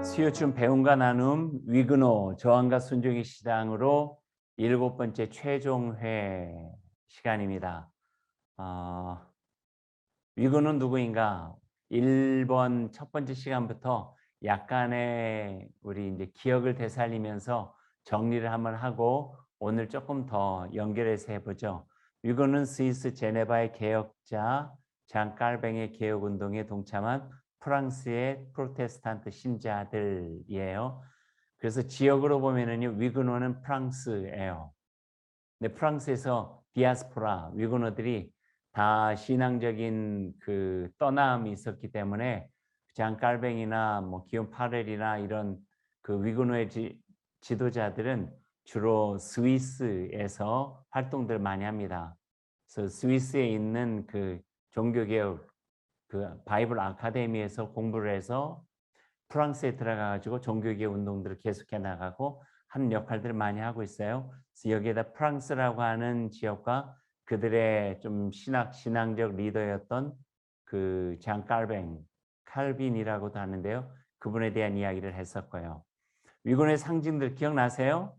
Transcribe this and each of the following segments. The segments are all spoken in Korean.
수요춤 배움과 나눔 위그노 저항과 순종의 시장으로 7번째 최종회 시간입니다. 어, 위그노는 누구인가? 1번 첫 번째 시간부터 약간의 우리 이제 기억을 되살리면서 정리를 한번 하고 오늘 조금 더 연결해서 해보죠. 위그노는 스위스 제네바의 개혁자 장 깔뱅의 개혁운동에 동참한 프랑스의 프로테스탄트 신자들이에요. 그래서 지역으로 보면은요, 위그노는 프랑스예요. 근데 프랑스에서 디아스포라 위그노들이 다 신앙적인 그 떠남이 있었기 때문에 장 깔뱅이나 뭐 기욤 파렐이나 이런 그 위그노의 지도자들은 주로 스위스에서 활동들 많이 합니다. 그래서 스위스에 있는 그 종교개혁 그 바이블 아카데미에서 공부를 해서 프랑스에 들어가 가지고 종교개혁 운동들을 계속해 나가고 하는 역할들을 많이 하고 있어요. 그래서 여기에다 프랑스라고 하는 지역과 그들의 좀 신앙적 리더였던 그 장 깔뱅, 칼빈이라고도 하는데요. 그분에 대한 이야기를 했었고요. 위곤의 상징들 기억나세요?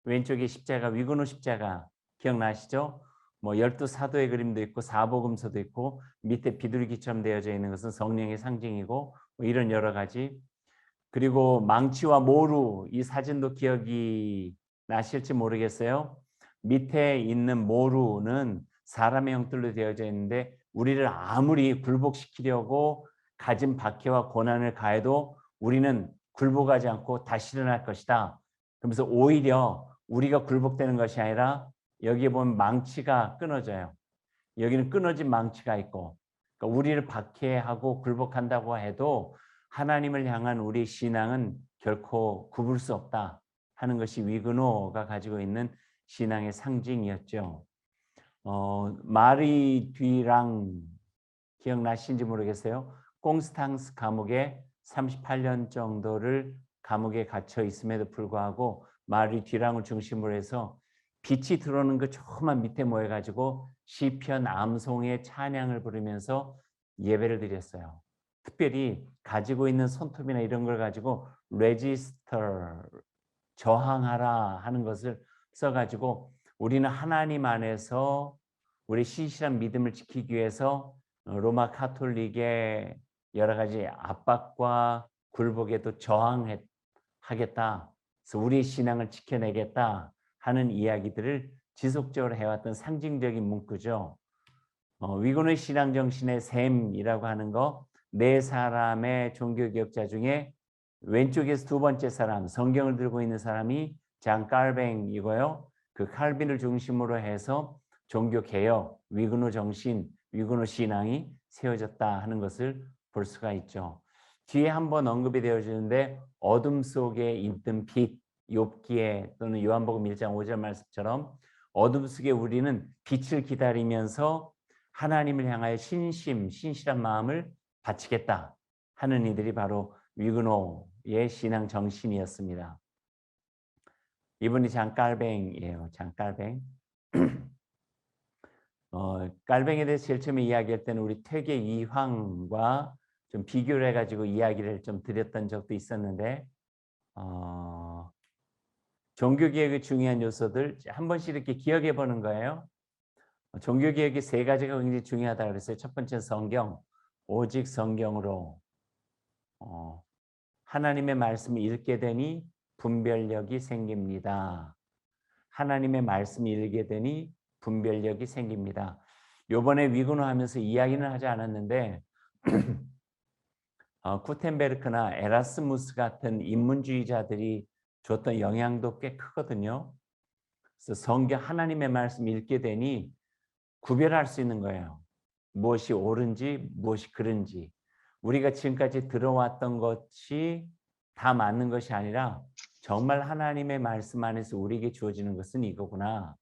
왼쪽에 십자가, 위근호 십자가 기억나시죠? 뭐 12사도의 그림도 있고 사복음서도 있고 밑에 비둘기처럼 되어져 있는 것은 성령의 상징이고 뭐 이런 여러 가지. 그리고 망치와 모루 이 사진도 기억이 나실지 모르겠어요. 밑에 있는 모루는 사람의 형태로 되어져 있는데 우리를 아무리 굴복시키려고 가진 박해와 고난을 가해도 우리는 굴복하지 않고 다시 일어날 것이다. 그러면서 오히려 우리가 굴복되는 것이 아니라 여기에 보면 망치가 끊어져요. 여기는 끊어진 망치가 있고 그러니까 우리를 박해하고 굴복한다고 해도 하나님을 향한 우리 신앙은 결코 굽을 수 없다 하는 것이 위그노가 가지고 있는 신앙의 상징이었죠. 마리 뒤랑 기억나신지 모르겠어요. 꽁스탕스 감옥에 38년 정도를 감옥에 갇혀 있음에도 불구하고 마리 뒤랑을 중심으로 해서 빛이 들어오는 그 조그만 밑에 모여가지고 시편 암송의 찬양을 부르면서 예배를 드렸어요. 특별히 가지고 있는 손톱이나 이런 걸 가지고 레지스터 저항하라 하는 것을 써가지고 우리는 하나님 안에서 우리 신실한 믿음을 지키기 위해서 로마 카톨릭의 여러 가지 압박과 굴복에도 저항하겠다. 그래서 우리의 신앙을 지켜내겠다 하는 이야기들을 지속적으로 해왔던 상징적인 문구죠. 위곤의 신앙 정신의 셈이라고 하는 거 네 사람의 종교개혁자 중에 왼쪽에서 두 번째 사람 성경을 들고 있는 사람이 장 깔뱅이고요. 그 칼빈을 중심으로 해서 종교개혁, 위근호 정신, 위근호 신앙이 세워졌다 하는 것을 볼 수가 있죠. 뒤에 한번 언급이 되어지는데 어둠 속에 있던 빛, 욥기에 또는 요한복음 1장 5절 말씀처럼 어둠 속에 우리는 빛을 기다리면서 하나님을 향하여 신실한 마음을 바치겠다 하는 이들이 바로 위그노의 신앙 정신이었습니다. 이분이 장깔뱅이에요. 장깔뱅. 깔뱅이에 대해서 제일 처음에 이야기할 때는 우리 퇴계 이황과 좀 비교를 해가지고 이야기를 좀 드렸던 적도 있었는데 종교개혁의 중요한 요소들 한 번씩 이렇게 기억해 보는 거예요. 종교개혁의 세 가지가 굉장히 중요하다고 그랬어요. 첫 번째는 성경, 오직 성경으로 하나님의 말씀을 읽게 되니 분별력이 생깁니다. 하나님의 말씀을 읽게 되니 분별력이 생깁니다. 요번에 위근호하면서 이야기는 하지 않았는데 구텐베르크나 에라스무스 같은 인문주의자들이 줬던 영향도 꽤 크거든요. 그래서 성경 하나님의 말씀 읽게 되니 구별할 수 있는 거예요. 무엇이 옳은지 무엇이 그른지. 우리가 지금까지 들어왔던 것이 다 맞는 것이 아니라 정말 하나님의 말씀 안에서 우리에게 주어지는 것은 이거구나.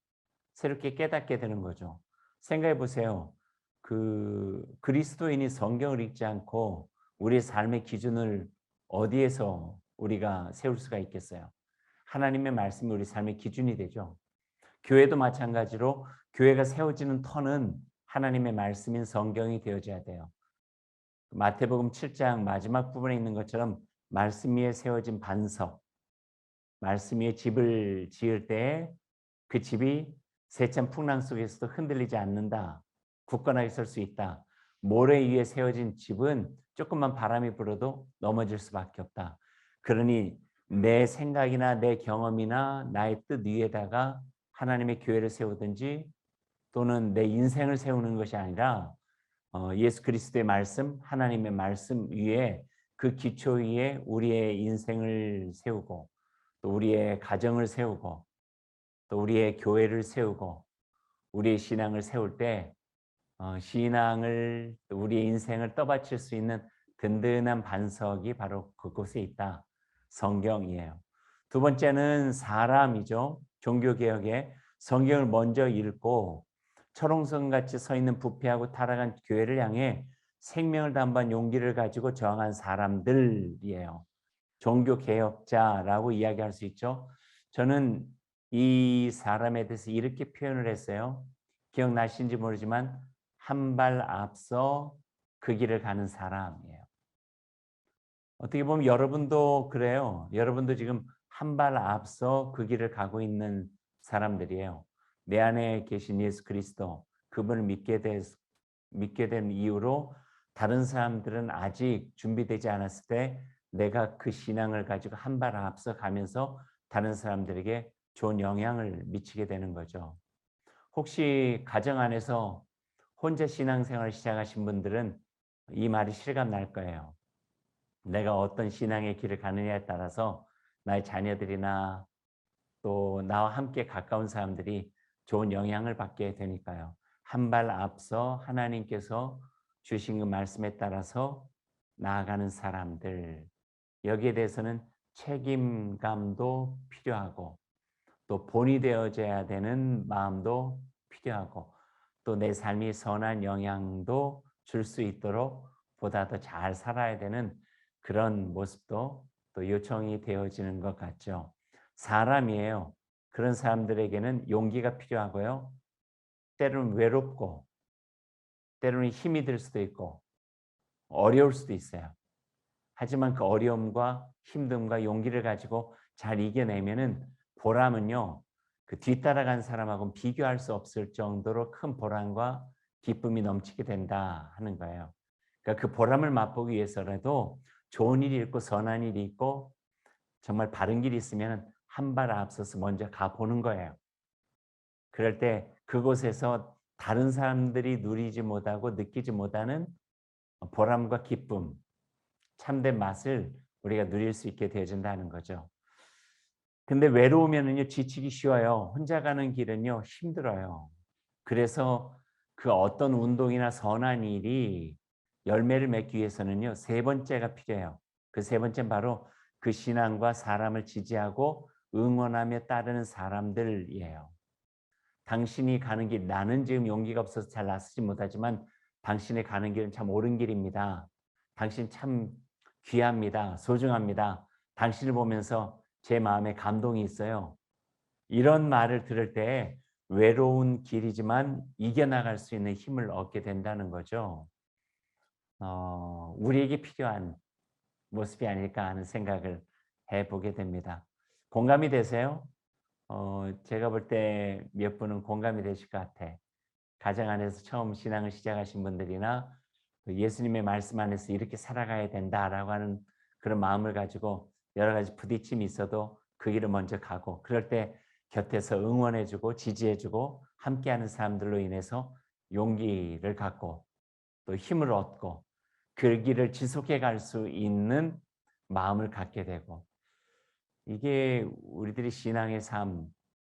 새롭게 깨닫게 되는 거죠. 생각해 보세요. 그 그리스도인이 성경을 읽지 않고 우리의 삶의 기준을 어디에서 우리가 세울 수가 있겠어요? 하나님의 말씀이 우리 삶의 기준이 되죠. 교회도 마찬가지로 교회가 세워지는 터는 하나님의 말씀인 성경이 되어져야 돼요. 마태복음 7장 마지막 부분에 있는 것처럼 말씀 위에 세워진 반석, 말씀 위에 집을 지을 때에 그 집이 세찬 풍랑 속에서도 흔들리지 않는다. 굳건하게 설 수 있다. 모래 위에 세워진 집은 조금만 바람이 불어도 넘어질 수밖에 없다. 그러니 내 생각이나 내 경험이나 나의 뜻 위에다가 하나님의 교회를 세우든지 또는 내 인생을 세우는 것이 아니라 예수 그리스도의 말씀, 하나님의 말씀 위에 그 기초 위에 우리의 인생을 세우고 또 우리의 가정을 세우고 또 우리의 교회를 세우고 우리의 신앙을 세울 때 신앙을 또 우리의 인생을 떠받칠 수 있는 든든한 반석이 바로 그곳에 있다. 성경이에요. 두 번째는 사람이죠. 종교개혁에 성경을 먼저 읽고 철옹성같이 서 있는 부패하고 타락한 교회를 향해 생명을 담보한 용기를 가지고 저항한 사람들이에요. 종교개혁자라고 이야기할 수 있죠. 저는 이 사람에 대해서 이렇게 표현을 했어요. 기억나시는지 모르지만 한 발 앞서 그 길을 가는 사람이에요. 어떻게 보면 여러분도 그래요. 여러분도 지금 한 발 앞서 그 길을 가고 있는 사람들이에요. 내 안에 계신 예수 그리스도 그분을 믿게 된 이후로 다른 사람들은 아직 준비되지 않았을 때 내가 그 신앙을 가지고 한 발 앞서 가면서 다른 사람들에게 좋은 영향을 미치게 되는 거죠. 혹시 가정 안에서 혼자 신앙생활을 시작하신 분들은 이 말이 실감 날 거예요. 내가 어떤 신앙의 길을 가느냐에 따라서 나의 자녀들이나 또 나와 함께 가까운 사람들이 좋은 영향을 받게 되니까요. 한 발 앞서 하나님께서 주신 그 말씀에 따라서 나아가는 사람들, 여기에 대해서는 책임감도 필요하고 또 본이 되어져야 되는 마음도 필요하고 또 내 삶이 선한 영향도 줄 수 있도록 보다 더 잘 살아야 되는 그런 모습도 또 요청이 되어지는 것 같죠. 사람이에요. 그런 사람들에게는 용기가 필요하고요. 때로는 외롭고 때로는 힘이 들 수도 있고 어려울 수도 있어요. 하지만 그 어려움과 힘듦과 용기를 가지고 잘 이겨내면은 보람은요, 그 뒤따라간 사람하고는 비교할 수 없을 정도로 큰 보람과 기쁨이 넘치게 된다 하는 거예요. 그러니까 그 보람을 맛보기 위해서라도 좋은 일이 있고 선한 일이 있고 정말 바른 길이 있으면 한 발 앞서서 먼저 가보는 거예요. 그럴 때 그곳에서 다른 사람들이 누리지 못하고 느끼지 못하는 보람과 기쁨, 참된 맛을 우리가 누릴 수 있게 되어진다는 거죠. 근데 외로우면은요, 지치기 쉬워요. 혼자 가는 길은요, 힘들어요. 그래서 그 어떤 운동이나 선한 일이 열매를 맺기 위해서는요, 세 번째가 필요해요. 그 세 번째는 바로 그 신앙과 사람을 지지하고 응원하며 따르는 사람들이에요. 당신이 가는 길, 나는 지금 용기가 없어서 잘 나서지 못하지만 당신의 가는 길은 참 옳은 길입니다. 당신 참 귀합니다. 소중합니다. 당신을 보면서 제 마음에 감동이 있어요. 이런 말을 들을 때 외로운 길이지만 이겨나갈 수 있는 힘을 얻게 된다는 거죠. 우리에게 필요한 모습이 아닐까 하는 생각을 해보게 됩니다. 공감이 되세요? 제가 볼 때 몇 분은 공감이 되실 것 같아. 가정 안에서 처음 신앙을 시작하신 분들이나 예수님의 말씀 안에서 이렇게 살아가야 된다라고 하는 그런 마음을 가지고 여러 가지 부딪힘이 있어도 그 길을 먼저 가고 그럴 때 곁에서 응원해주고 지지해주고 함께하는 사람들로 인해서 용기를 갖고 또 힘을 얻고 그 길을 지속해 갈 수 있는 마음을 갖게 되고 이게 우리들이 신앙의 삶,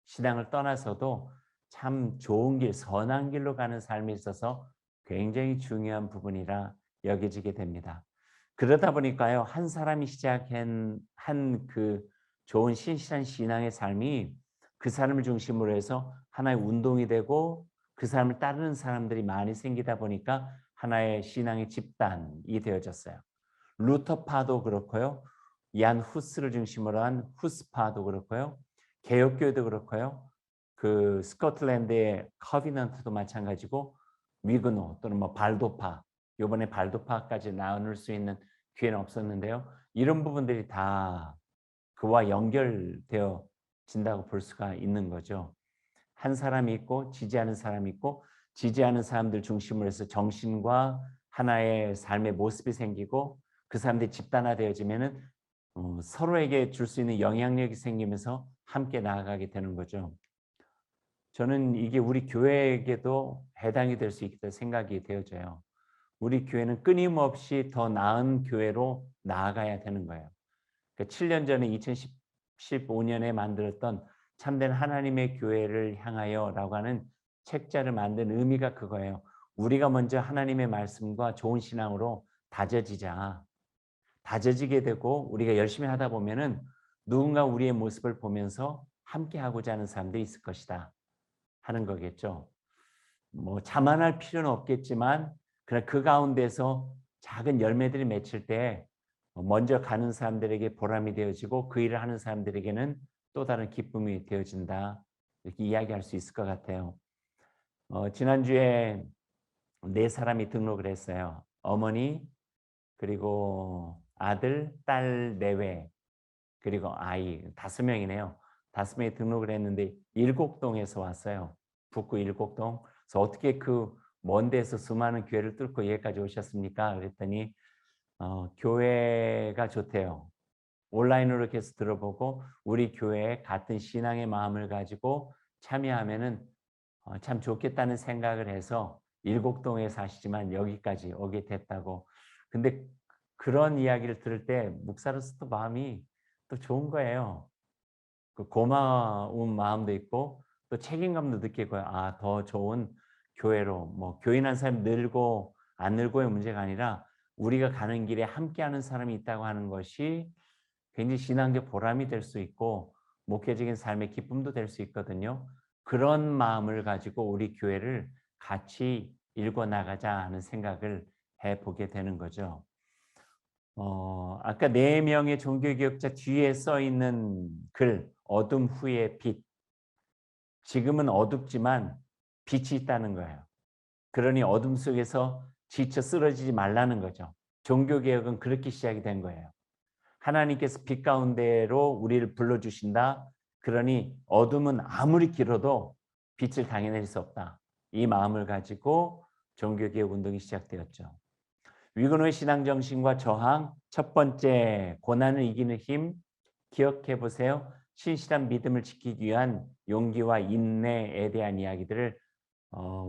신앙을 떠나서도 참 좋은 길, 선한 길로 가는 삶에 있어서 굉장히 중요한 부분이라 여겨지게 됩니다. 그러다 보니까요, 한 사람이 시작한 한 그 좋은 신실한 신앙의 삶이 그 사람을 중심으로 해서 하나의 운동이 되고 그 사람을 따르는 사람들이 많이 생기다 보니까 하나의 신앙의 집단이 되어졌어요. 루터파도 그렇고요. 얀 후스를 중심으로 한 후스파도 그렇고요. 개혁교회도 그렇고요. 그 스코틀랜드의 커비넌트도 마찬가지고 위그노 또는 뭐 발도파 요번에 발도파까지 나눌 수 있는 기회는 없었는데요. 이런 부분들이 다 그와 연결되어진다고 볼 수가 있는 거죠. 한 사람이 있고 지지하는 사람이 있고 지지하는 사람들 중심으로 해서 정신과 하나의 삶의 모습이 생기고 그 사람들이 집단화되어지면은 서로에게 줄 수 있는 영향력이 생기면서 함께 나아가게 되는 거죠. 저는 이게 우리 교회에게도 해당이 될 수 있다 생각이 되어져요. 우리 교회는 끊임없이 더 나은 교회로 나아가야 되는 거예요. 7년 전에 2015년에 만들었던 참된 하나님의 교회를 향하여라고 하는 책자를 만든 의미가 그거예요. 우리가 먼저 하나님의 말씀과 좋은 신앙으로 다져지자. 다져지게 되고 우리가 열심히 하다 보면은 누군가 우리의 모습을 보면서 함께 하고자 하는 사람들이 있을 것이다 하는 거겠죠. 뭐 자만할 필요는 없겠지만 그러나 그 가운데서 작은 열매들이 맺힐 때 먼저 가는 사람들에게 보람이 되어지고 그 일을 하는 사람들에게는 또 다른 기쁨이 되어진다. 이렇게 이야기할 수 있을 것 같아요. 지난주에 네 사람이 등록을 했어요. 어머니, 그리고 아들, 딸 내외, 그리고 아이 5명이네요. 5명이 등록을 했는데 일곡동에서 왔어요. 북구 일곡동. 그래서 어떻게 그 먼 데서 수많은 교회를 뚫고 여기까지 오셨습니까? 그랬더니 교회가 좋대요. 온라인으로 계속 들어보고 우리 교회에 같은 신앙의 마음을 가지고 참여하면은 참 좋겠다는 생각을 해서 일곡동에 사시지만 여기까지 오게 됐다고. 근데 그런 이야기를 들을 때 목사로서 또 마음이 또 좋은 거예요. 그 고마운 마음도 있고 또 책임감도 느끼고 더 좋은 교회로 뭐 교인한 사람이 늘고 안 늘고의 문제가 아니라 우리가 가는 길에 함께하는 사람이 있다고 하는 것이 굉장히 신앙적 보람이 될 수 있고 목회적인 삶의 기쁨도 될 수 있거든요. 그런 마음을 가지고 우리 교회를 같이 일궈 나가자 하는 생각을 해보게 되는 거죠. 아까 4명의 종교개혁자 뒤에 써 있는 글, 어둠 후의 빛. 지금은 어둡지만 빛이 있다는 거예요. 그러니 어둠 속에서 지쳐 쓰러지지 말라는 거죠. 종교개혁은 그렇게 시작이 된 거예요. 하나님께서 빛 가운데로 우리를 불러주신다. 그러니 어둠은 아무리 길어도 빛을 당해낼 수 없다. 이 마음을 가지고 종교개혁 운동이 시작되었죠. 위건호의 신앙정신과 저항, 첫 번째 고난을 이기는 힘 기억해 보세요. 신실한 믿음을 지키기 위한 용기와 인내에 대한 이야기들을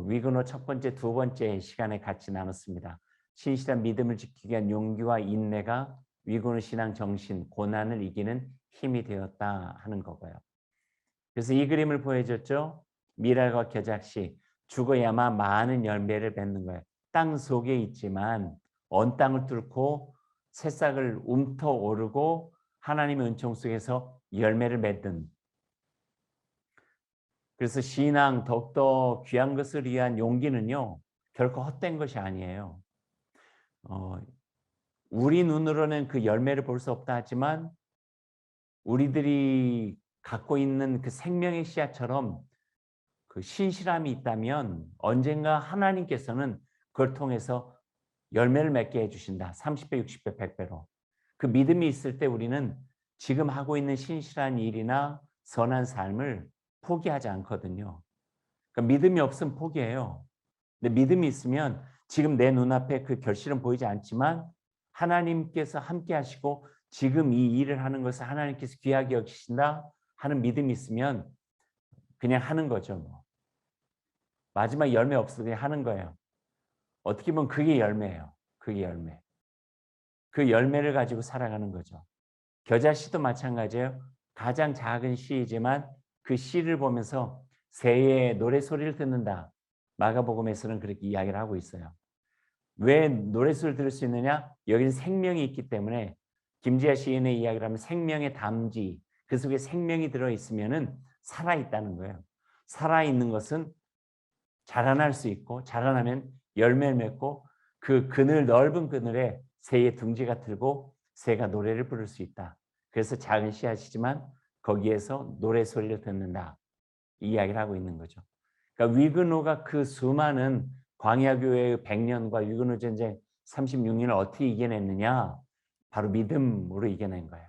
위건호 첫 번째, 두 번째 시간에 같이 나눴습니다. 신실한 믿음을 지키기 위한 용기와 인내가 위건호 신앙 정신, 고난을 이기는 힘이 되었다 하는 거고요. 그래서 이 그림을 보여줬죠. 미랄과 겨자씨, 죽어야만 많은 열매를 맺는 거예요. 땅 속에 있지만 언 땅을 뚫고 새싹을 움터 오르고 하나님의 은총 속에서 열매를 맺는. 그래서 신앙 더욱더 귀한 것을 위한 용기는요. 결코 헛된 것이 아니에요. 우리 눈으로는 그 열매를 볼 수 없다 하지만 우리들이 갖고 있는 그 생명의 씨앗처럼 그 신실함이 있다면 언젠가 하나님께서는 그걸 통해서 열매를 맺게 해주신다. 30배, 60배, 100배로. 그 믿음이 있을 때 우리는 지금 하고 있는 신실한 일이나 선한 삶을 포기하지 않거든요. 그러니까 믿음이 없으면 포기해요. 근데 믿음이 있으면 지금 내 눈앞에 그 결실은 보이지 않지만 하나님께서 함께 하시고 지금 이 일을 하는 것을 하나님께서 귀하게 여기신다 하는 믿음이 있으면 그냥 하는 거죠. 뭐. 마지막 열매 없어도 그냥 하는 거예요. 어떻게 보면 그게 열매예요. 그게 열매. 그 열매를 가지고 살아가는 거죠. 겨자씨도 마찬가지예요. 가장 작은 씨이지만 그 씨를 보면서 새의 노래소리를 듣는다. 마가복음에서는 그렇게 이야기를 하고 있어요. 왜 노래소리를 들을 수 있느냐? 여기는 생명이 있기 때문에 김지아 시인의 이야기를 하면 생명의 담지, 그 속에 생명이 들어있으면 살아있다는 거예요. 살아있는 것은 자라날 수 있고 자라나면 열매를 맺고 그 그늘 넓은 그늘에 새의 둥지가 틀고 새가 노래를 부를 수 있다. 그래서 작은 씨앗이지만 거기에서 노래 소리를 듣는다. 이 이야기를 하고 있는 거죠. 그러니까 위그노가 그 수많은 광야 교회의 100년과 위근호 전쟁 36년을 어떻게 이겨냈느냐? 바로 믿음으로 이겨낸 거예요.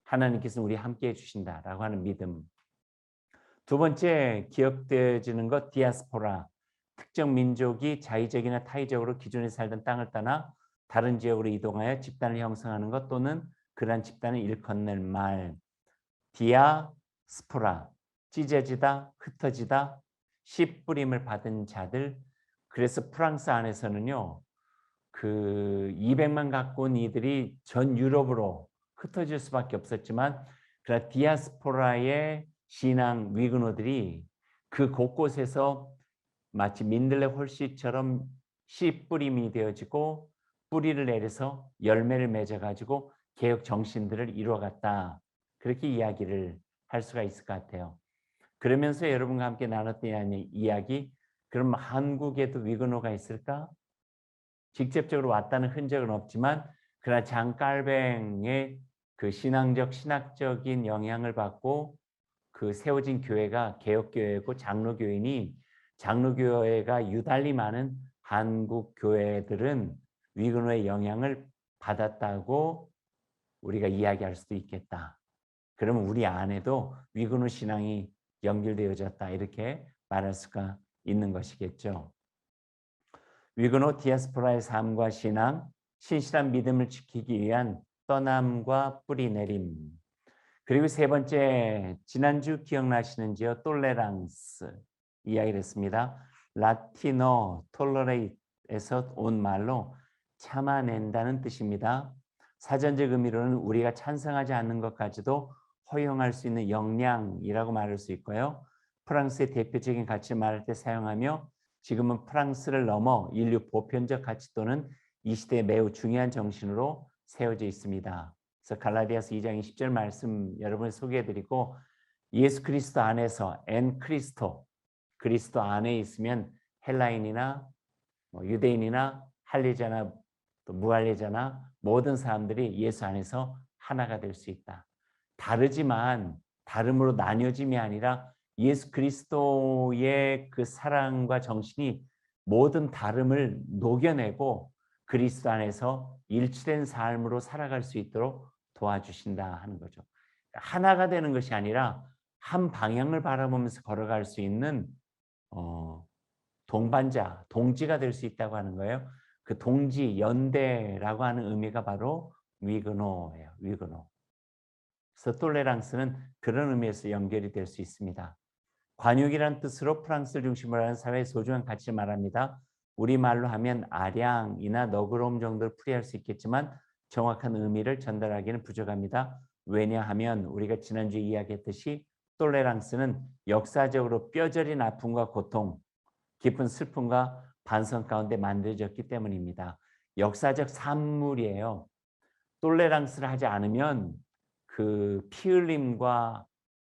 하나님께서는 우리 함께 해주신다라고 하는 믿음. 두 번째 기억되어지는 것 디아스포라. 특정 민족이 자의적이나 타의적으로 기존에 살던 땅을 떠나 다른 지역으로 이동하여 집단을 형성하는 것 또는 그러한 집단을 일컫는 말. 디아스포라. 찢어지다, 흩어지다, 씨 뿌림을 받은 자들. 그래서 프랑스 안에서는요. 그 200만 갖고 온 이들이 전 유럽으로 흩어질 수밖에 없었지만 그러나 디아스포라의 신앙 위그노들이 그 곳곳에서 마치 민들레 홀씨처럼 씨 뿌림이 되어지고 뿌리를 내려서 열매를 맺어가지고 개혁 정신들을 이루어갔다. 그렇게 이야기를 할 수가 있을 것 같아요. 그러면서 여러분과 함께 나눴던 이야기, 그럼 한국에도 위그노가 있을까? 직접적으로 왔다는 흔적은 없지만 그러나 장깔뱅의 그 신학적인 영향을 받고 그 세워진 교회가 개혁교회고 장로교회가 유달리 많은 한국 교회들은 위근호의 영향을 받았다고 우리가 이야기할 수도 있겠다. 그러면 우리 안에도 위근호 신앙이 연결되어졌다 이렇게 말할 수가 있는 것이겠죠. 위그노 디아스포라의 삶과 신앙, 신실한 믿음을 지키기 위한 떠남과 뿌리내림. 그리고 세 번째, 지난주 기억나시는지요? 톨레랑스 이야기를 했습니다. 라틴어 톨러레이트에서 온 말로 참아낸다는 뜻입니다. 사전적 의미로는 우리가 찬성하지 않는 것까지도 허용할 수 있는 역량이라고 말할 수 있고요. 프랑스의 대표적인 가치를 말할 때 사용하며 지금은 프랑스를 넘어 인류 보편적 가치 또는 이 시대에 매우 중요한 정신으로 세워져 있습니다. 그래서 갈라디아서 2장 20절 말씀 여러분 소개해드리고 예수 그리스도 안에서 그리스도 안에 있으면 헬라인이나 유대인이나 할례자나 또 무할례자나 모든 사람들이 예수 안에서 하나가 될 수 있다. 다르지만 다름으로 나뉘어짐이 아니라 예수 그리스도의 그 사랑과 정신이 모든 다름을 녹여내고 그리스도 안에서 일치된 삶으로 살아갈 수 있도록 도와주신다 하는 거죠. 하나가 되는 것이 아니라 한 방향을 바라보면서 걸어갈 수 있는 동반자, 동지가 될 수 있다고 하는 거예요. 그 동지, 연대라고 하는 의미가 바로 위그노예요. 위그노. 그래서 톨레랑스는 그런 의미에서 연결이 될 수 있습니다. 관용이라는 뜻으로 프랑스를 중심으로 하는 사회의 소중한 가치를 말합니다. 우리말로 하면 아량이나 너그러움 정도를 풀이할 수 있겠지만 정확한 의미를 전달하기는 부족합니다. 왜냐하면 우리가 지난주에 이야기했듯이 톨레랑스는 역사적으로 뼈저린 아픔과 고통, 깊은 슬픔과 반성 가운데 만들어졌기 때문입니다. 역사적 산물이에요. 톨레랑스를 하지 않으면 그 피 흘림과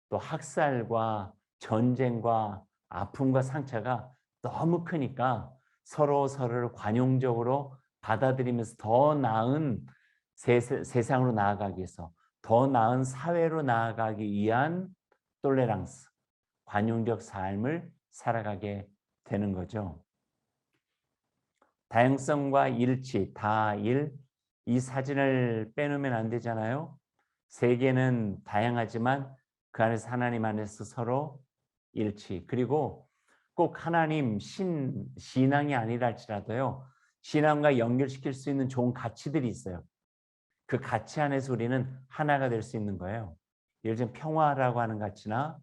또 학살과 전쟁과 아픔과 상처가 너무 크니까 서로를 관용적으로 받아들이면서 더 나은 세상으로 나아가기 위해서 더 나은 사회로 나아가기 위한 톨레랑스, 관용적 삶을 살아가게 되는 거죠. 다양성과 일치, 다일, 이 사진을 빼놓으면 안 되잖아요. 세계는 다양하지만 그 안에서 하나님 안에서 서로 일치. 그리고 꼭 하나님 신앙이 아니라 할지라도요. 신앙과 연결시킬 수 있는 좋은 가치들이 있어요. 그 가치 안에서 우리는 하나가 될 수 있는 거예요. 예를 들면 평화라고 하는 가치나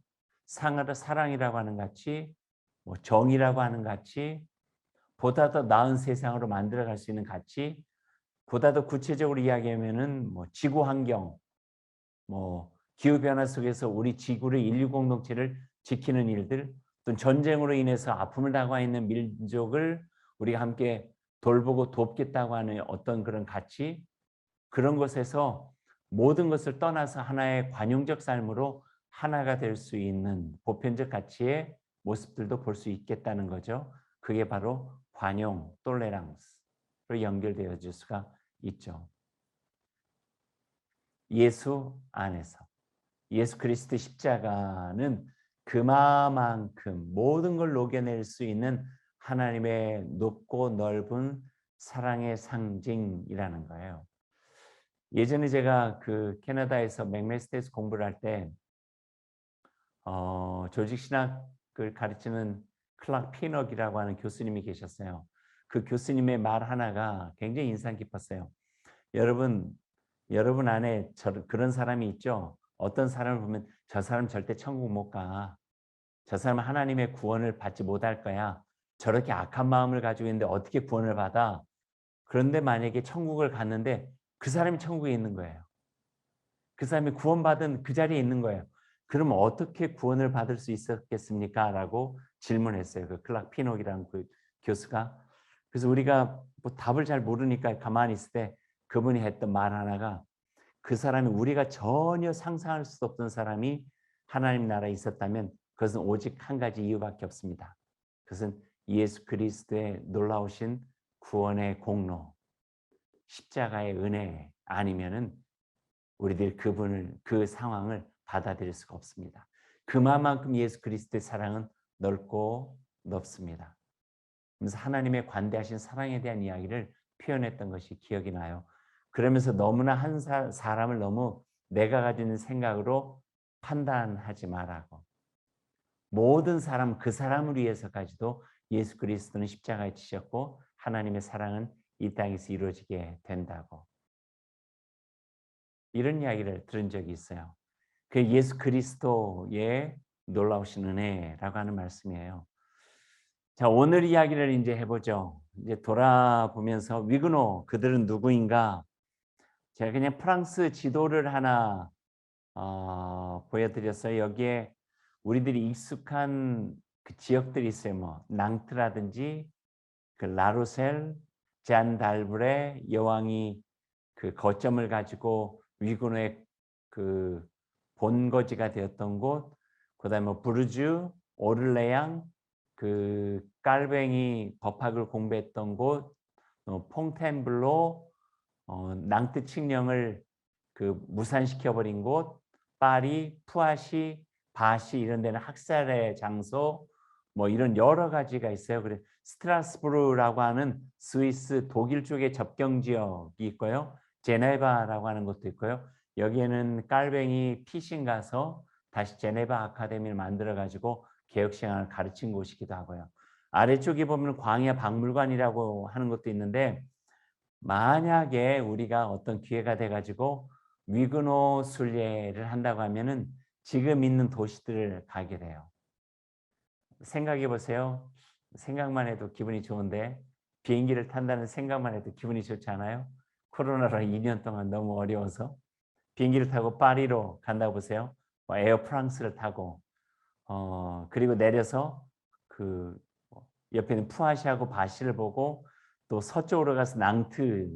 사랑이라고 하는 가치, 정의라고 하는 가치, 보다 더 나은 세상으로 만들어갈 수 있는 가치, 보다 더 구체적으로 이야기하면은 지구 환경, 기후 변화 속에서 우리 지구를 인류 공동체를 지키는 일들, 또 전쟁으로 인해서 아픔을 당하고 있는 민족을 우리가 함께 돌보고 돕겠다고 하는 어떤 그런 가치, 그런 것에서 모든 것을 떠나서 하나의 관용적 삶으로 하나가 될 수 있는 보편적 가치의 모습들도 볼 수 있겠다는 거죠. 그게 바로 관용, 톨레랑스로 연결되어질 수가 있죠. 예수 안에서. 예수 그리스도 십자가는 그만큼 모든 걸 녹여낼 수 있는 하나님의 높고 넓은 사랑의 상징이라는 거예요. 예전에 제가 그 캐나다에서 맥메스터에서 공부를 할 때 조직 신학을 가르치는 클락 피너기라고 하는 교수님이 계셨어요. 그 교수님의 말 하나가 굉장히 인상 깊었어요. 여러분 안에 그런 사람이 있죠. 어떤 사람을 보면 저 사람 절대 천국 못 가. 저 사람은 하나님의 구원을 받지 못할 거야. 저렇게 악한 마음을 가지고 있는데 어떻게 구원을 받아? 그런데 만약에 천국을 갔는데 그 사람이 천국에 있는 거예요. 그 사람이 구원받은 그 자리에 있는 거예요. 그러면 어떻게 구원을 받을 수 있었겠습니까? 라고 질문했어요. 그 클락 피녹이라는 그 교수가. 그래서 우리가 뭐 답을 잘 모르니까 가만히 있을 때 그분이 했던 말 하나가 그 사람이 우리가 전혀 상상할 수 없던 사람이 하나님 나라에 있었다면 그것은 오직 한 가지 이유밖에 없습니다. 그것은 예수 그리스도의 놀라우신 구원의 공로, 십자가의 은혜 아니면은 우리들 그 상황을 받아들일 수가 없습니다. 그만큼 예수 그리스도의 사랑은 넓고 높습니다. 그래서 하나님의 관대하신 사랑에 대한 이야기를 표현했던 것이 기억이 나요. 그러면서 너무나 한 사람을 너무 내가 가지는 생각으로 판단하지 말라고. 모든 사람 그 사람을 위해서까지도 예수 그리스도는 십자가에 지셨고 하나님의 사랑은 이 땅에서 이루어지게 된다고. 이런 이야기를 들은 적이 있어요. 그 예수 그리스도의 놀라우신 은혜라고 하는 말씀이에요. 자, 오늘 이야기를 이제 해보죠. 이제 돌아보면서 위그노 그들은 누구인가? 제가 그냥 프랑스 지도를 하나 보여드렸어요. 여기에 우리들이 익숙한 그 지역들이 있어요. 뭐 낭트라든지 그 라루셀, 잔달브레 여왕이 그 거점을 가지고 위그노의 그 본거지가 되었던 곳, 그다음에 뭐 부르주, 오를레앙, 그 깔뱅이 법학을 공부했던 곳, 퐁텐블로, 낭트 칙령을 그 무산시켜 버린 곳, 파리, 푸아시, 바시 이런 데는 학살의 장소, 뭐 이런 여러 가지가 있어요. 그래 스트라스부르라고 하는 스위스 독일 쪽의 접경 지역이 있고요. 제네바라고 하는 것도 있고요. 여기에는 깔뱅이 피신 가서 다시 제네바 아카데미를 만들어 가지고 개혁신앙을 가르친 곳이기도 하고요. 아래쪽에 보면 광야 박물관이라고 하는 것도 있는데 만약에 우리가 어떤 기회가 돼 가지고 위그노 순례를 한다고 하면은 지금 있는 도시들을 가게 돼요. 생각해 보세요. 생각만 해도 기분이 좋은데 비행기를 탄다는 생각만 해도 기분이 좋지 않아요? 코로나로 2년 동안 너무 어려워서 비행기를 타고 파리로 간다고 보세요. 에어 프랑스를 타고 그리고 내려서 그 옆에 있는 푸아시하고 바시를 보고 또 서쪽으로 가서 낭트,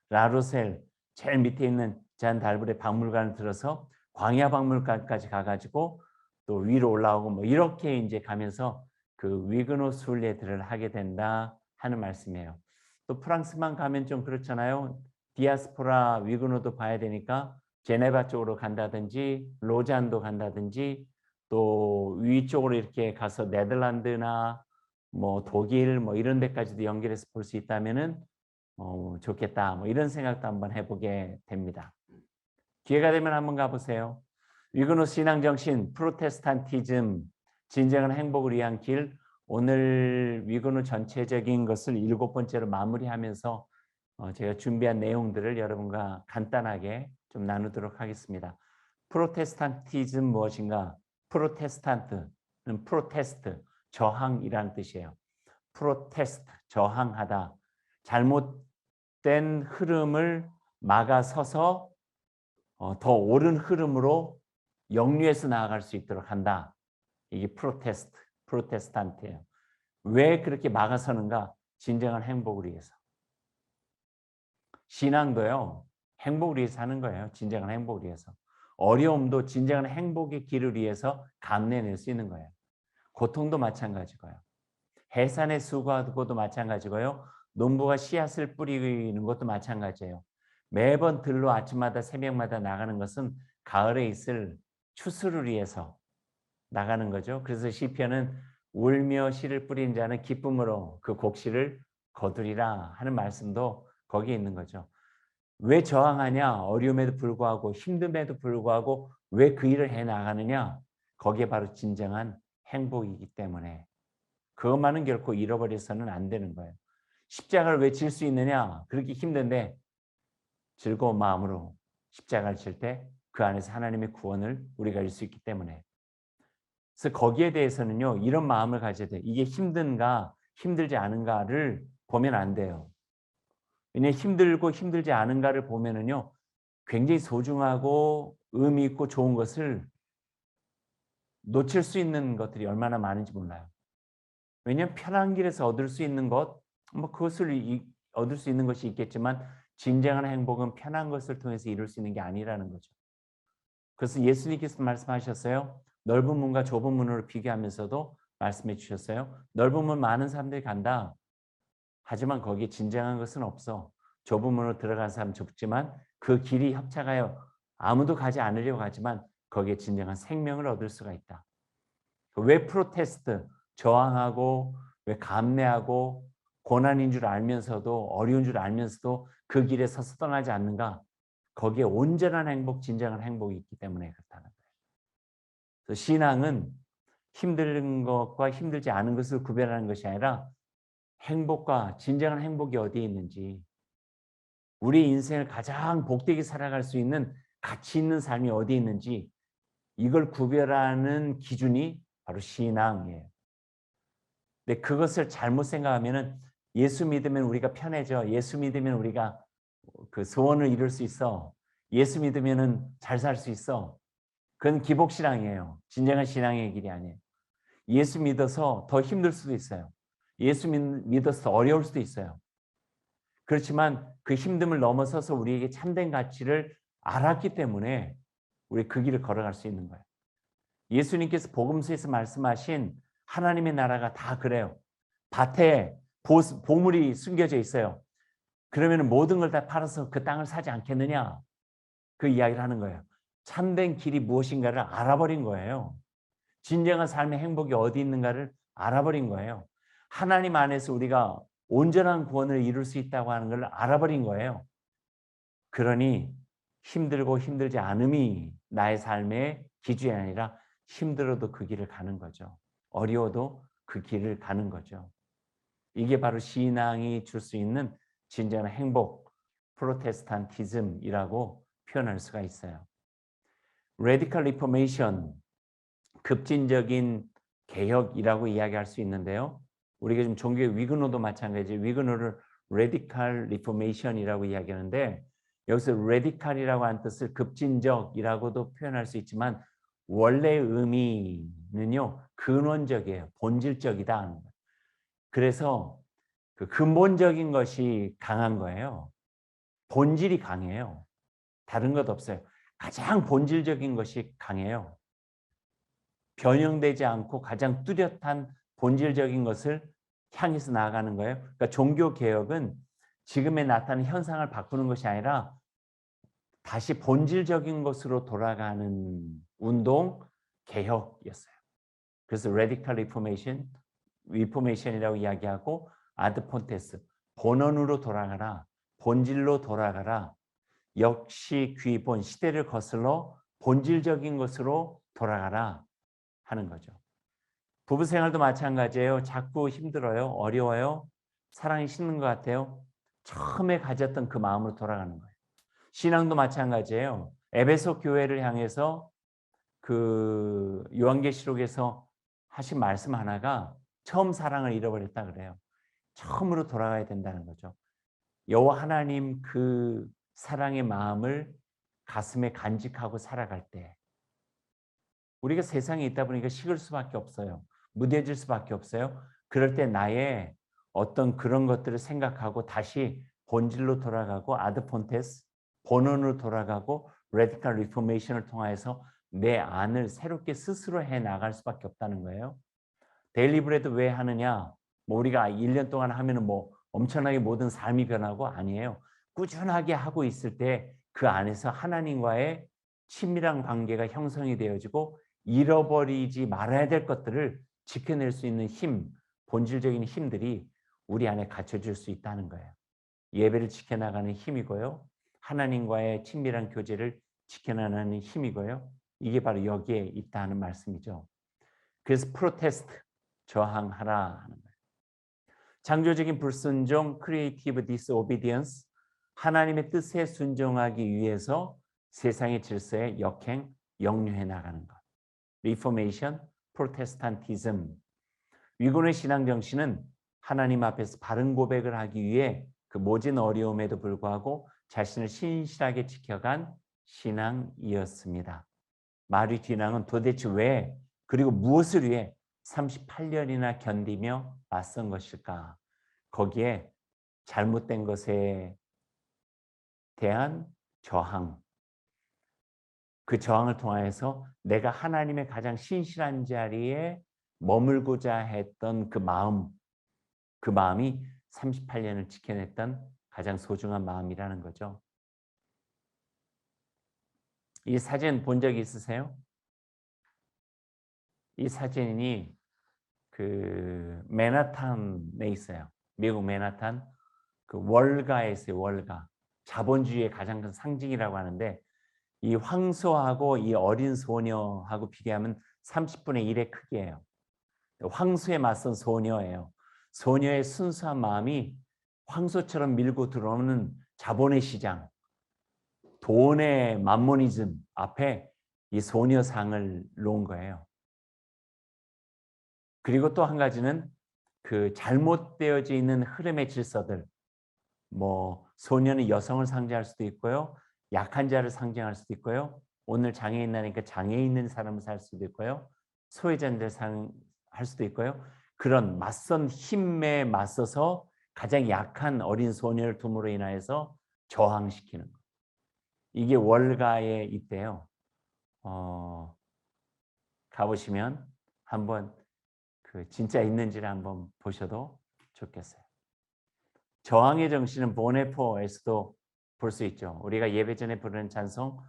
라로셀 제일 밑에 있는 잔 달브레 박물관을 들어서 광야 박물관까지 가가지고 또 위로 올라오고 뭐 이렇게 이제 가면서 그 위그노 순례들을 하게 된다 하는 말씀이에요. 또 프랑스만 가면 좀 그렇잖아요. 디아스포라 위그노도 봐야 되니까 제네바 쪽으로 간다든지 로잔도 간다든지 또 위쪽으로 이렇게 가서 네덜란드나 뭐 독일 뭐 이런 데까지도 연결해서 볼 수 있다면은 좋겠다. 뭐 이런 생각도 한번 해보게 됩니다. 기회가 되면 한번 가보세요. 위그노 신앙 정신, 프로테스탄티즘, 진정한 행복을 위한 길. 오늘 위그노 전체적인 것을 7번째로 마무리하면서 제가 준비한 내용들을 여러분과 간단하게 좀 나누도록 하겠습니다. 프로테스탄티즘 무엇인가? 프로테스탄트는 프로테스트, 저항이라는 뜻이에요. 프로테스트, 저항하다. 잘못된 흐름을 막아서서 더 옳은 흐름으로 역류해서 나아갈 수 있도록 한다. 이게 프로테스탄트예요. 왜 그렇게 막아서는가? 진정한 행복을 위해서. 신앙도요. 행복을 위해서 하는 거예요. 진정한 행복을 위해서. 어려움도 진정한 행복의 길을 위해서 감내낼 수 있는 거예요. 고통도 마찬가지고요. 해산의 수고도 마찬가지고요. 농부가 씨앗을 뿌리는 것도 마찬가지예요. 매번 들로 아침마다 새벽마다 나가는 것은 가을에 있을 추수를 위해서 나가는 거죠. 그래서 시편은 울며 씨를 뿌리는 자는 기쁨으로 그 곡식을 거두리라 하는 말씀도 거기에 있는 거죠. 왜 저항하냐? 어려움에도 불구하고 힘듦에도 불구하고 왜 그 일을 해 나가느냐? 거기에 바로 진정한 행복이기 때문에 그것만은 결코 잃어버려서는 안 되는 거예요. 십자가를 왜 질 수 있느냐? 그렇게 힘든데 즐거운 마음으로 십자가를 질 때 그 안에서 하나님의 구원을 우리가 알 수 있기 때문에. 그래서 거기에 대해서는요, 이런 마음을 가져야 돼요. 이게 힘든가, 힘들지 않은가를 보면 안 돼요. 왜냐하면 힘들고 힘들지 않은가를 보면은요, 굉장히 소중하고 의미 있고 좋은 것을 놓칠 수 있는 것들이 얼마나 많은지 몰라요. 왜냐하면 편한 길에서 얻을 수 있는 것, 뭐 그것을 얻을 수 있는 것이 있겠지만 진정한 행복은 편한 것을 통해서 이룰 수 있는 게 아니라는 거죠. 그래서 예수님께서 말씀하셨어요. 넓은 문과 좁은 문으로 비교하면서도 말씀해 주셨어요. 넓은 문 많은 사람들이 간다. 하지만 거기에 진정한 것은 없어. 좁은 문으로 들어간 사람 좁지만 그 길이 협착하여 아무도 가지 않으려고 하지만 거기에 진정한 생명을 얻을 수가 있다. 왜 프로테스트, 저항하고 왜 감내하고 고난인 줄 알면서도 어려운 줄 알면서도 그 길에 서서 떠나지 않는가? 거기에 온전한 행복, 진정한 행복이 있기 때문에 그렇다는 거예요. 그래서 신앙은 힘든 것과 힘들지 않은 것을 구별하는 것이 아니라 행복과 진정한 행복이 어디에 있는지, 우리 인생을 가장 복되게 살아갈 수 있는 가치 있는 삶이 어디에 있는지 이걸 구별하는 기준이 바로 신앙이에요. 근데 그것을 잘못 생각하면은 예수 믿으면 우리가 편해져. 예수 믿으면 우리가 그 소원을 이룰 수 있어. 예수 믿으면은 잘 살 수 있어. 그건 기복 신앙이에요. 진정한 신앙의 길이 아니에요. 예수 믿어서 더 힘들 수도 있어요. 예수 믿어서 더 어려울 수도 있어요. 그렇지만 그 힘듦을 넘어서서 우리에게 참된 가치를 알았기 때문에 우리 그 길을 걸어갈 수 있는 거예요. 예수님께서 복음서에서 말씀하신 하나님의 나라가 다 그래요. 밭에 보물이 숨겨져 있어요. 그러면 모든 걸 다 팔아서 그 땅을 사지 않겠느냐? 그 이야기를 하는 거예요. 참된 길이 무엇인가를 알아버린 거예요. 진정한 삶의 행복이 어디 있는가를 알아버린 거예요. 하나님 안에서 우리가 온전한 구원을 이룰 수 있다고 하는 걸 알아버린 거예요. 그러니 힘들고 힘들지 않음이 나의 삶의 기준이 아니라 힘들어도 그 길을 가는 거죠. 어려워도 그 길을 가는 거죠. 이게 바로 신앙이 줄 수 있는 진정한 행복, 프로테스탄티즘이라고 표현할 수가 있어요. 레디컬 리포메이션, 급진적인 개혁이라고 이야기할 수 있는데요. 우리가 지금 종교의 위그노도 마찬가지예요. 위그노를 레디컬 리포메이션이라고 이야기하는데 여기서 레디컬이라고 하는 뜻을 급진적이라고도 표현할 수 있지만 원래 의미는요. 근원적이에요. 본질적이다 하는 거예요. 그래서 그 근본적인 것이 강한 거예요. 본질이 강해요. 다른 것 없어요. 가장 본질적인 것이 강해요. 변형되지 않고 가장 뚜렷한 본질적인 것을 향해서 나아가는 거예요. 그러니까 종교 개혁은 지금에 나타나는 현상을 바꾸는 것이 아니라 다시 본질적인 것으로 돌아가는 운동, 개혁이었어요. 그래서 radical reformation, reformation이라고 이야기하고 아드폰테스, 본원으로 돌아가라, 본질로 돌아가라. 역시 귀본, 시대를 거슬러 본질적인 것으로 돌아가라 하는 거죠. 부부 생활도 마찬가지예요. 자꾸 힘들어요. 어려워요. 사랑이 식는 것 같아요. 처음에 가졌던 그 마음으로 돌아가는 거예요. 신앙도 마찬가지예요. 에베소 교회를 향해서 그 요한계시록에서 하신 말씀 하나가 처음 사랑을 잃어버렸다 그래요. 처음으로 돌아가야 된다는 거죠. 여호와 하나님 그 사랑의 마음을 가슴에 간직하고 살아갈 때 우리가 세상에 있다 보니까 식을 수밖에 없어요. 무뎌질 수밖에 없어요. 그럴 때 나의 어떤 그런 것들을 생각하고 다시 본질로 돌아가고 아드폰테스, 본원으로 돌아가고 레디컬 리포메이션을 통해서 내 안을 새롭게 스스로 해 나갈 수밖에 없다는 거예요. 데일리 브레드 왜 하느냐? 뭐 우리가 1년 동안 하면은 뭐 엄청나게 모든 삶이 변하고 아니에요. 꾸준하게 하고 있을 때 그 안에서 하나님과의 친밀한 관계가 형성이 되어지고 잃어버리지 말아야 될 것들을 지켜낼 수 있는 힘, 본질적인 힘들이 우리 안에 갖춰질 수 있다는 거예요. 예배를 지켜나가는 힘이고요. 하나님과의 친밀한 교제를 지켜나가는 힘이고요. 이게 바로 여기에 있다는 말씀이죠. 그래서 프로테스트, 저항하라 하는 거예요. 창조적인 불순종, 크리에이티브 디스오비디언스, 하나님의 뜻에 순종하기 위해서 세상의 질서에 역행, 역류해 나가는 것. 리포메이션, 프로테스탄티즘. 위군의 신앙 정신은 하나님 앞에서 바른 고백을 하기 위해 그 모진 어려움에도 불구하고 자신을 신실하게 지켜간 신앙이었습니다. 마리 뒤낭은 도대체 왜 그리고 무엇을 위해 38년이나 견디며 맞선 것일까? 거기에 잘못된 것에 대한 저항, 그 저항을 통하여서 내가 하나님의 가장 신실한 자리에 머물고자 했던 그 마음이 38년을 지켜냈던 가장 소중한 마음이라는 거죠. 이 사진 본 적 있으세요? 이 사진이 그 맨하탄에 있어요. 미국 맨하탄 그 월가에 있어요. 월가. 자본주의의 가장 큰 상징이라고 하는데 이 황소하고 이 어린 소녀하고 비교하면 30분의 1의 크기예요. 황소에 맞선 소녀예요. 소녀의 순수한 마음이 황소처럼 밀고 들어오는 자본의 시장, 돈의 만모니즘 앞에 이 소녀상을 놓은 거예요. 그리고 또 한 가지는 그 잘못되어져 있는 흐름의 질서들, 뭐 소녀는 여성을 상징할 수도 있고요, 약한 자를 상징할 수도 있고요, 오늘 장애인 나니까 장애 있는 사람을 살 수도 있고요, 소외자들 할 수도 있고요. 그런 맞선 힘에 맞서서 가장 약한 어린 소녀를 둠으로 인하여서 저항시키는 것. 이게 월가에 있대요. 가보시면 한번 그 진짜 있는지를 한번 보셔도 좋겠어요. 저항의 정신은 보네포에서도 볼 수 있죠. 우리가 예배 전에 부르는 찬송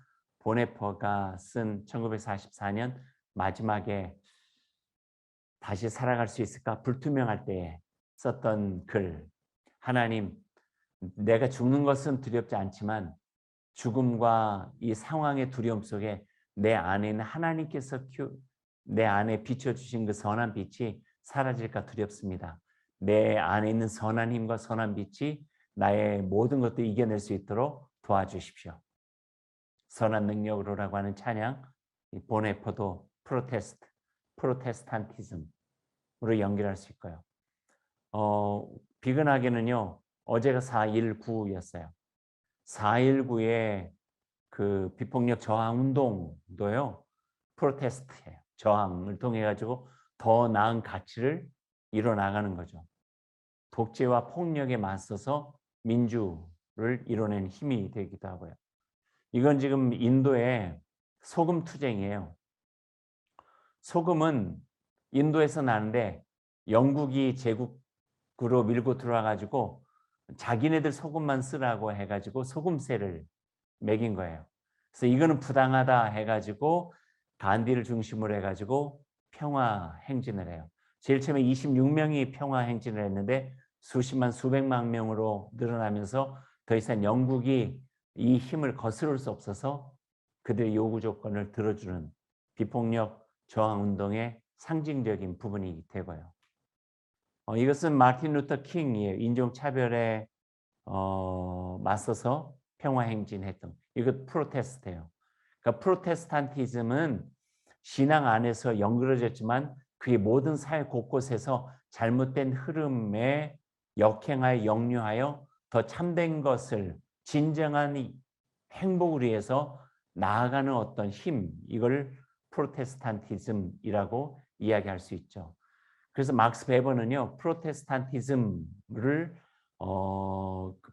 보네포가 쓴 1944년 마지막에 다시 살아갈 수 있을까 불투명할 때에 썼던 글. 하나님, 내가 죽는 것은 두렵지 않지만 죽음과 이 상황의 두려움 속에 내 안에 있는 하나님께서 내 안에 비춰주신 그 선한 빛이 사라질까 두렵습니다. 내 안에 있는 선한 힘과 선한 빛이 나의 모든 것들 이겨낼 수 있도록 도와주십시오. 선한 능력으로라고 하는 찬양, 보네포도 프로테스탄티즘으로 연결할 수 있고요. 비근하게는요, 어제가 4.19였어요. 4.19의 그 비폭력 저항 운동도요, 프로테스트예요. 저항을 통해 가지고 더 나은 가치를 이뤄나가는 거죠. 독재와 폭력에 맞서서 민주를 이뤄낸 힘이 되기도 하고요. 이건 지금 인도의 소금 투쟁이에요. 소금은 인도에서 나는데 영국이 제국으로 밀고 들어와 가지고 자기네들 소금만 쓰라고 해가지고 소금세를 매긴 거예요. 그래서 이거는 부당하다 해가지고 간디를 중심으로 해가지고 평화 행진을 해요. 제일 처음에 26명이 평화 행진을 했는데 수십만 수백만 명으로 늘어나면서 더 이상 영국이 이 힘을 거스를 수 없어서 그들의 요구 조건을 들어주는 비폭력 저항 운동의 상징적인 부분이 되고요. 이것은 마틴 루터 킹이에요. 인종차별에 맞서서 평화 행진했던 이것 프로테스트예요. 그러니까 프로테스탄티즘은 신앙 안에서 연그러졌지만 그의 모든 사회 곳곳에서 잘못된 흐름에 역행하여 역류하여 더 참된 것을 진정한 행복을 위해서 나아가는 어떤 힘, 이걸 프로테스탄티즘이라고 이야기할 수 있죠. 그래서 막스 베버는요, 프로테스탄티즘을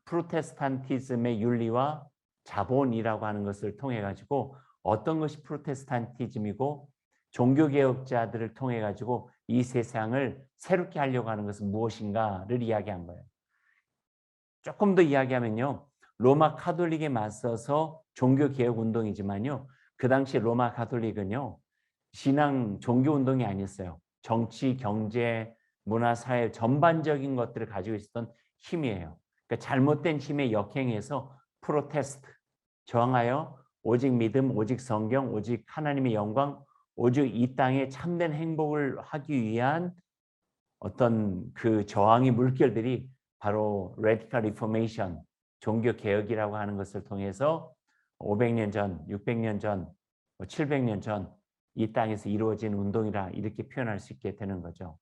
프로테스탄티즘의 윤리와 자본이라고 하는 것을 통해 가지고 어떤 것이 프로테스탄티즘이고 종교개혁자들을 통해 가지고 이 세상을 새롭게 하려고 하는 것은 무엇인가를 이야기한 거예요. 조금 더 이야기하면요, 로마 카톨릭에 맞서서 종교개혁 운동이지만요, 그 당시 로마 카톨릭은요, 신앙 종교 운동이 아니었어요. 정치, 경제, 문화, 사회 전반적인 것들을 가지고 있었던 힘이에요. 그러니까 잘못된 힘에 역행해서 프로테스트, 저항하여 오직 믿음, 오직 성경, 오직 하나님의 영광, 오직 이 땅에 참된 행복을 하기 위한 어떤 그 저항의 물결들이 바로 레디컬 리포메이션, 종교 개혁이라고 하는 것을 통해서 500년 전, 600년 전, 700년 전 이 땅에서 이루어진 운동이라 이렇게 표현할 수 있게 되는 거죠.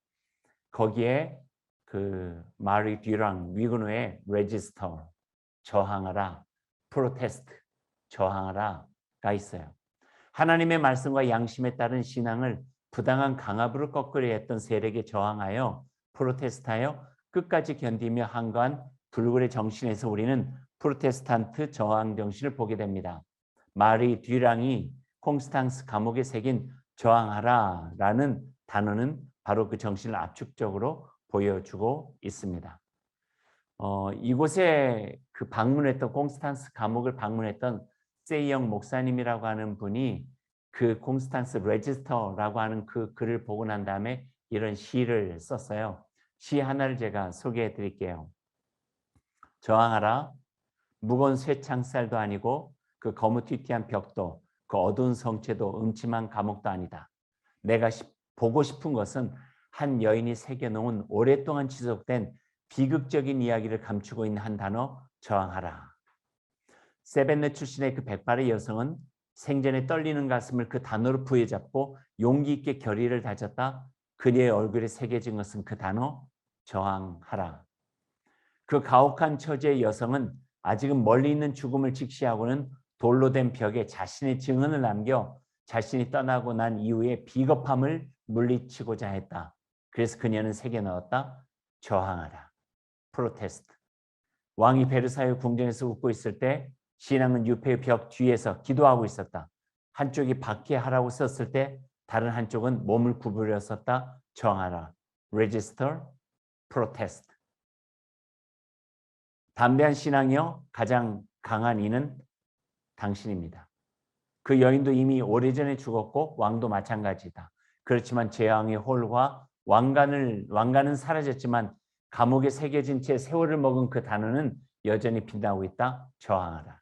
거기에 그 마리 듀랑 위그노의 레지스터, 저항하라, 프로테스트, 저항하라가 있어요. 하나님의 말씀과 양심에 따른 신앙을 부당한 강압으로 꺾으려 했던 세력에 저항하여 프로테스트하여 끝까지 견디며 항거한 불굴의 정신에서 우리는 프로테스탄트 저항 정신을 보게 됩니다. 마리 듀랑이 콩스탕스 감옥에 새긴 저항하라라는 단어는 바로 그 정신을 압축적으로 보여주고 있습니다. 이곳에 그 방문했던 콩스탕스 감옥을 방문했던 세이영 목사님이라고 하는 분이 그 콩스탕스 레지스터라고 하는 그 글을 보고 난 다음에 이런 시를 썼어요. 시 하나를 제가 소개해 드릴게요. 저항하라. 무거운 쇠창살도 아니고 그 거무튀튀한 벽도 그 어두운 성체도 음침한 감옥도 아니다. 내가 보고 싶은 것은 한 여인이 새겨놓은 오랫동안 지속된 비극적인 이야기를 감추고 있는 한 단어, 저항하라. 세벤네 출신의 그 백발의 여성은 생전에 떨리는 가슴을 그 단어로 부여잡고 용기 있게 결의를 다졌다. 그녀의 얼굴에 새겨진 것은 그 단어, 저항하라. 그 가혹한 처지의 여성은 아직은 멀리 있는 죽음을 직시하고는 돌로 된 벽에 자신의 증언을 남겨 자신이 떠나고 난 이후에 비겁함을 물리치고자 했다. 그래서 그녀는 새겨 넣었다. 저항하라. 프로테스트. 왕이 베르사유 궁전에서 웃고 있을 때 신앙은 유폐의 벽 뒤에서 기도하고 있었다. 한쪽이 박해하라고 썼을 때 다른 한쪽은 몸을 구부려 썼다. 저항하라. Register, protest. 담대한 신앙이여 가장 강한 이는 당신입니다. 그 여인도 이미 오래전에 죽었고 왕도 마찬가지다. 그렇지만 제왕의 홀과 왕관은 사라졌지만 감옥에 새겨진 채 세월을 먹은 그 단어는 여전히 빛나고 있다. 저항하라.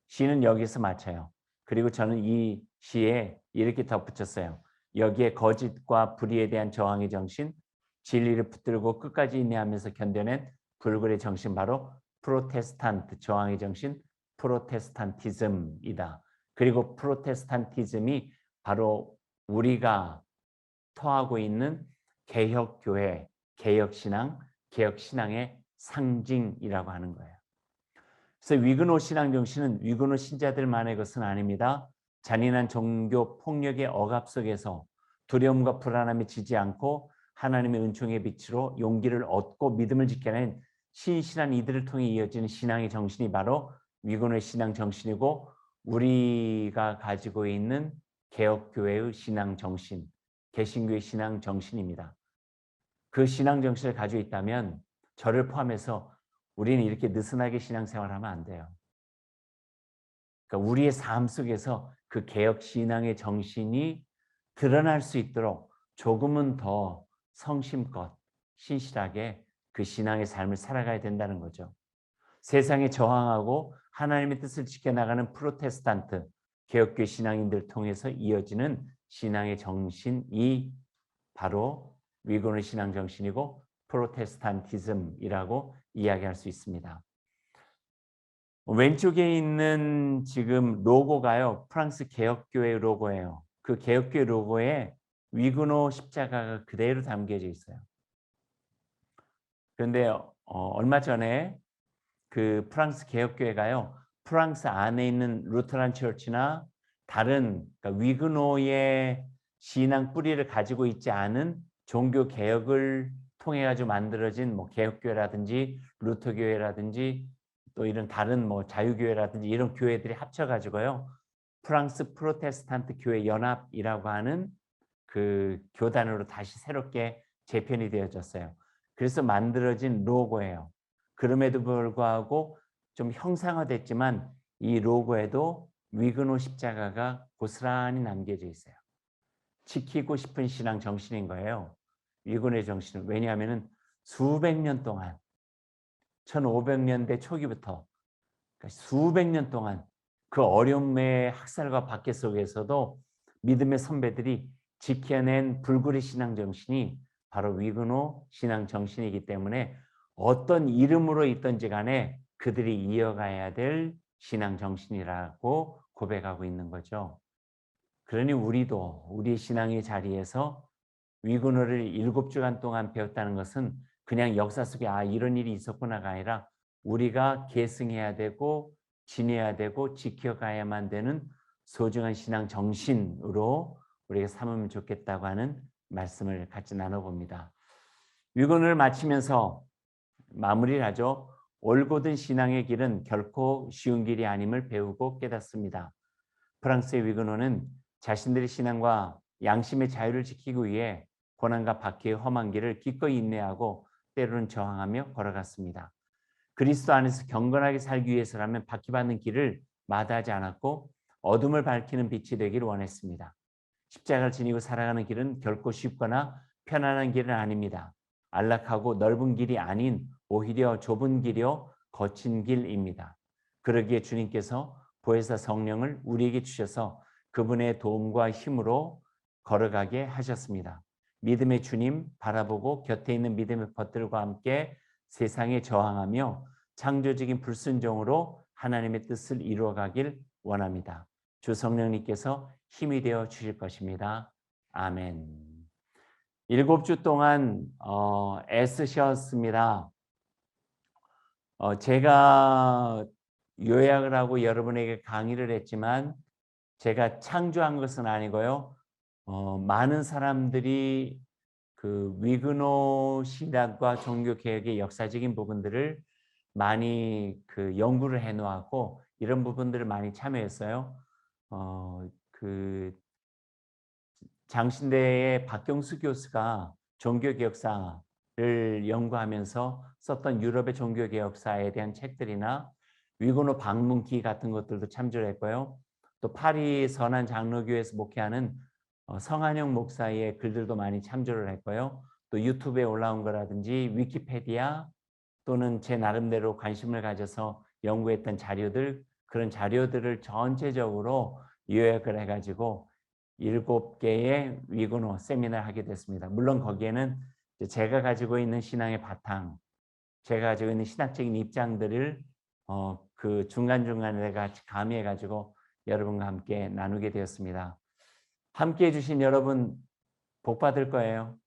시는 여기서 마쳐요. 그리고 저는 이 시에 이렇게 덧붙였어요. 여기에 거짓과 불의에 대한 저항의 정신, 진리를 붙들고 끝까지 인내하면서 견뎌낸 불굴의 정신, 바로 프로테스탄트, 저항의 정신, 프로테스탄티즘이다. 그리고 프로테스탄티즘이 바로 우리가 터하고 있는 개혁교회, 개혁신앙, 개혁신앙의 상징이라고 하는 거예요. 그래서 위그노 신앙 정신은 위그노 신자들만의 것은 아닙니다. 잔인한 종교 폭력의 억압 속에서 두려움과 불안함에 지지 않고 하나님의 은총의 빛으로 용기를 얻고 믿음을 지켜낸 신실한 이들을 통해 이어지는 신앙의 정신이 바로 위그노의 신앙 정신이고, 우리가 가지고 있는 개혁교회의 신앙 정신, 개신교의 신앙 정신입니다. 그 신앙 정신을 가지고 있다면 저를 포함해서 우리는 이렇게 느슨하게 신앙생활하면 안 돼요. 그러니까 우리의 삶 속에서 그 개혁 신앙의 정신이 드러날 수 있도록 조금은 더 성심껏 신실하게 그 신앙의 삶을 살아가야 된다는 거죠. 세상에 저항하고 하나님의 뜻을 지켜나가는 프로테스탄트, 개혁교회 신앙인들 통해서 이어지는 신앙의 정신이 바로 위그노 신앙 정신이고 프로테스탄티즘이라고 이야기할 수 있습니다. 왼쪽에 있는 지금 로고가요, 프랑스 개혁교회 로고예요. 그 개혁교회 로고에 위그노 십자가가 그대로 담겨져 있어요. 그런데 얼마 전에 그 프랑스 개혁교회가요, 프랑스 안에 있는 루터란 처치나 다른, 그러니까 위그노의 신앙 뿌리를 가지고 있지 않은 종교 개혁을 통해 가지고 만들어진 뭐 개혁교회라든지 루터교회라든지 또 이런 다른 뭐 자유교회라든지 이런 교회들이 합쳐 가지고요, 프랑스 프로테스탄트 교회 연합이라고 하는 그 교단으로 다시 새롭게 재편이 되어졌어요. 그래서 만들어진 로고예요. 그럼에도 불구하고 좀 형상화됐지만 이 로고에도 위그노 십자가가 고스란히 남겨져 있어요. 지키고 싶은 신앙 정신인 거예요. 위군의 정신은. 왜냐하면 수백 년 동안 1500년대 초기부터 그러니까 수백 년 동안 그 어려움의 학살과 박해 속에서도 믿음의 선배들이 지켜낸 불굴의 신앙 정신이 바로 위근호 신앙 정신이기 때문에 어떤 이름으로 있든지 간에 그들이 이어가야 될 신앙 정신이라고 고백하고 있는 거죠. 그러니 우리도 우리 신앙의 자리에서 위근호를 7주간 동안 배웠다는 것은 그냥 역사 속에 이런 일이 있었구나가 아니라 우리가 계승해야 되고 지내야 되고 지켜가야만 되는 소중한 신앙 정신으로 우리가 삼으면 좋겠다고 하는 말씀을 같이 나눠봅니다. 위근호를 마치면서 마무리를 하죠. 올곧은 신앙의 길은 결코 쉬운 길이 아님을 배우고 깨닫습니다. 프랑스의 위근호는 자신들의 신앙과 양심의 자유를 지키기 위해 고난과 박해의 험한 길을 기꺼이 인내하고 때로는 저항하며 걸어갔습니다. 그리스도 안에서 경건하게 살기 위해서라면 박해받는 길을 마다하지 않았고 어둠을 밝히는 빛이 되기를 원했습니다. 십자가를 지니고 살아가는 길은 결코 쉽거나 편안한 길은 아닙니다. 안락하고 넓은 길이 아닌 오히려 좁은 길이요 거친 길입니다. 그러기에 주님께서 보혜사 성령을 우리에게 주셔서 그분의 도움과 힘으로 걸어가게 하셨습니다. 믿음의 주님 바라보고 곁에 있는 믿음의 벗들과 함께 세상에 저항하며 창조적인 불순종으로 하나님의 뜻을 이루어가길 원합니다. 주 성령님께서 힘이 되어 주실 것입니다. 아멘. 7주 동안 애쓰셨습니다. 제가 요약을 하고 여러분에게 강의를 했지만 제가 창조한 것은 아니고요. 많은 사람들이 그 위그노 신학과 종교 개혁의 역사적인 부분들을 많이 그 연구를 해 놓았고 이런 부분들을 많이 참여했어요. 그 장신대의 박경수 교수가 종교개혁사를 연구하면서 썼던 유럽의 종교개혁사에 대한 책들이나 위고노 방문기 같은 것들도 참조를 했고요. 또 파리 선한 장로교에서 목회하는 성한영 목사의 글들도 많이 참조를 했고요. 또 유튜브에 올라온 거라든지 위키페디아 또는 제 나름대로 관심을 가져서 연구했던 자료들 그런 자료들을 전체적으로 요약을 해가지고 7개의 위근호 세미나를 하게 됐습니다. 물론 거기에는 제가 가지고 있는 신앙의 바탕, 제가 가지고 있는 신학적인 입장들을 그 중간중간에 같이 가미해가지고 여러분과 함께 나누게 되었습니다. 함께해 주신 여러분 복 받을 거예요.